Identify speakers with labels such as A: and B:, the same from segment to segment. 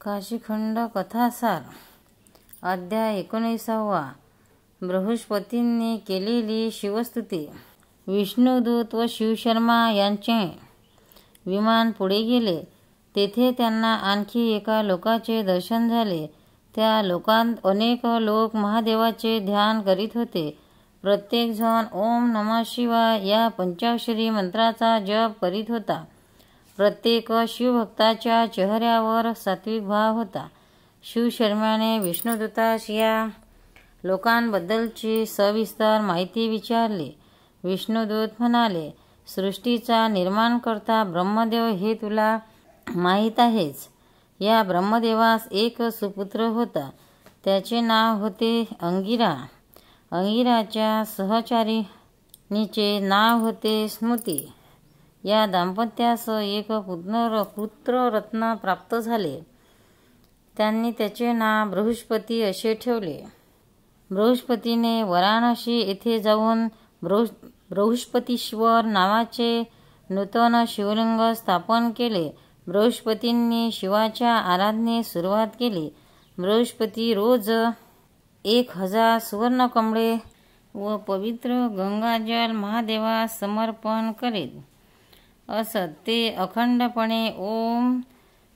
A: काशीखंड कथासार अध्याय 19. बृहस्पतींनी केलेली शिवस्तुती. विष्णुदूत व शिवशर्मा यांचे विमान पुढे गेले. तेथे त्यांना आणखी एका लोकाचे दर्शन झाले. त्या लोकांत अनेक लोक महादेवाचे ध्यान करीत होते. प्रत्येक जण ओम नमः शिवाय या पंचाक्षरी मंत्राचा जप करीत होता. प्रत्येक शिवभक्ताच्या चेहऱ्यावर सात्विक भाव होता. शिवशर्माने विष्णुदूतास या लोकांबद्दलची सविस्तर माहिती विचारली. विष्णुदूत म्हणाले, सृष्टीचा निर्माणकर्ता ब्रह्मदेव हे तुला माहीत आहेच. या ब्रह्मदेवास एक सुपुत्र होता. त्याचे नाव होते अंगिरा. अंगिराच्या सहचारिणीचे नाव होते स्मृती. या दाम्पत्यास एक पुत्ररत्न प्राप्त झाले. त्यांनी त्याचे नाव बृहस्पती असे ठेवले. बृहस्पतीने वाराणसी येथे जाऊन बृहस्पतीश्वर नावाचे नूतन शिवलिंग स्थापन केले. बृहस्पतींनी शिवाच्या आराधनेस सुरुवात केली. बृहस्पती रोज 1000 सुवर्णकमळे व पवित्र गंगाजल महादेवास समर्पण करीत असत. ते अखंडपणे ओम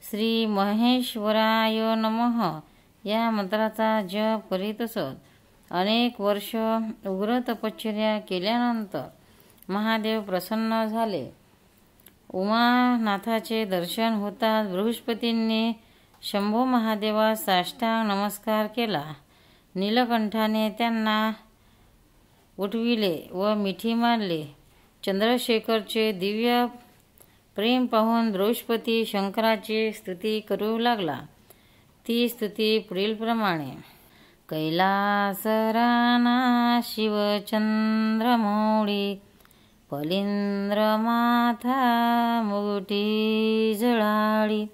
A: श्री महेश्वराय नमः या मंत्राचा जप करीत असत. अनेक वर्ष उग्र तपश्चर्या केल्यानंतर महादेव प्रसन्न झाले. उमानाथाचे दर्शन होताच बृहस्पतींनी शंभो महादेवास साष्टांग नमस्कार केला. नीलकंठाने त्यांना उठविले व मिठी मारली. चंद्रशेखरचे दिव्य प्रेम पाहून बृहस्पती शंकराची स्तुती करू लागला. ती स्तुती पुढीलप्रमाणे. कैलासराना शिवचंद्रमौळी फलिंद्रमाथा मुगटी जळाळी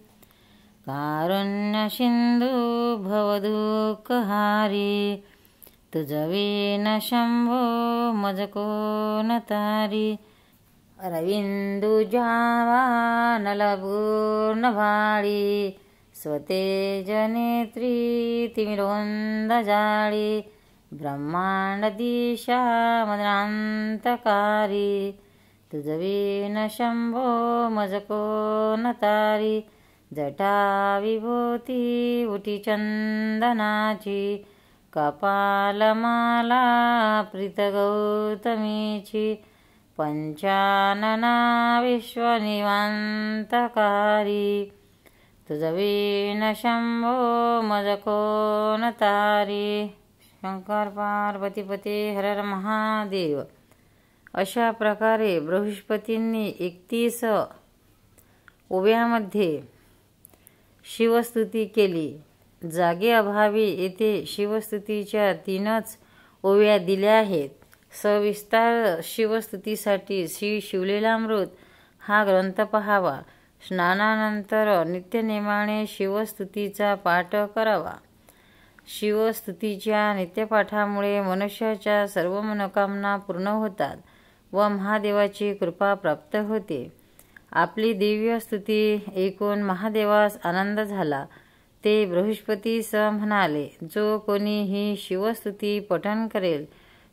A: कारुण्य सिंधू भवदुःखहारी तुझवीन शंभो मजको तारी रविंदुजावा नलपूर्णभाळी स्वतेजनेत्री तिमिरोंद जाळी ब्रह्मांड दिशा मदनांतकारी तुझवीन शंभो मजको तारी जटा विभूती उटी चंदनाची कपालमाला प्रीत गौतमीची पंचानना विश्वनिवांतकारी तुझवीन शंभो मजको तारी. शंकर पार्वतीपते हर हर महादेव. अशा प्रकारे बृहस्पतींनी 31 ओव्यामध्ये शिवस्तुती केली. जागेअभावी येथे शिवस्तुतीच्या 3च ओव्या दिल्या आहेत. सविस्तार शिवस्तुतीसाठी श्री शिवलीलामृत हा ग्रंथ पहावा. स्नानानंतर नित्यनेमाने शिवस्तुतीचा पाठ करावा. शिवस्तुतीच्या नित्यपाठामुळे मनुष्याच्या सर्व मनोकामना पूर्ण होतात व महादेवाची कृपा प्राप्त होते. आपली दिव्य स्तुती ऐकून महादेवास आनंद झाला. ते बृहस्पतीस म्हणाले, जो कोणी ही शिवस्तुती पठण करेल,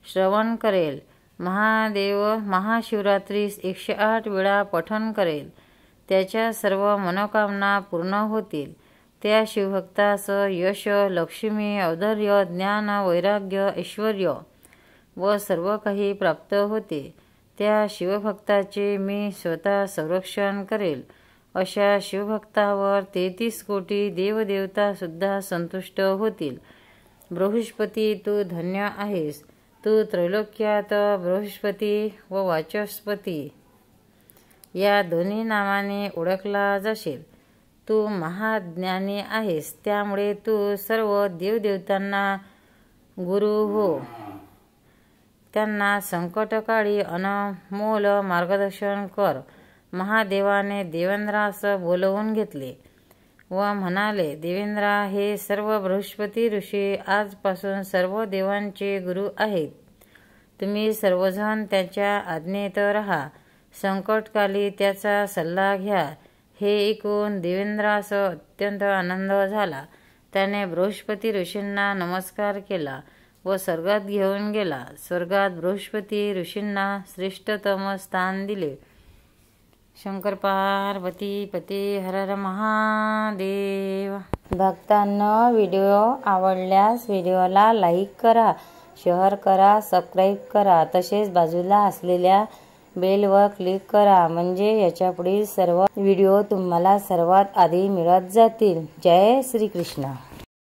A: श्रवण करेल, महादेव महाशिवरात्रीस 108 वेळा पठण करेल, त्याच्या सर्व मनोकामना पूर्ण होतील. त्या शिवभक्तास यश, लक्ष्मी, औदार्य, ज्ञान, वैराग्य, ऐश्वर्य व सर्व काही प्राप्त होते. त्या शिवभक्ताचे मी स्वतः संरक्षण करेल. अशा शिवभक्तावर 33 कोटी देवदेवता सुद्धा संतुष्ट होतील. बृहस्पती तू धन्य आहेस. तू त्रैलोक्यात बृहस्पती व वाचस्पती या दोन्ही नावाने ओळखला जाशील. तू महाज्ञानी आहेस. त्यामुळे तू सर्व देवदेवतांना गुरु हो. त्यांना संकटकाळी अनमोल मार्गदर्शन कर. महादेवाने देवेंद्रास बोलवून घेतले व म्हणाले, देवेंद्रा, हे सर्व बृहस्पती ऋषी आजपासून सर्व देवांचे गुरु आहेत. तुम्ही सर्वजण त्याच्या आज्ञेत राहा. संकटकाली त्याचा सल्ला घ्या. हे ऐकून देवेंद्रास अत्यंत आनंद झाला. त्याने बृहस्पती ऋषींना नमस्कार केला व स्वर्गात घेऊन गेला. स्वर्गात बृहस्पती ऋषींना श्रेष्ठतम स्थान दिले. शंकर पार्वती पते हर हर महादेव. भक्तांनो, व्हिडिओ आवडल्यास व्हिडिओला लाईक करा, शेअर करा, सबस्क्राईब करा. तसेच बाजूला असलेल्या बेलवर क्लिक करा, म्हणजे याच्यापुढील सर्व व्हिडिओ तुम्हाला सर्वात आधी मिळत जातील. जय श्री कृष्ण.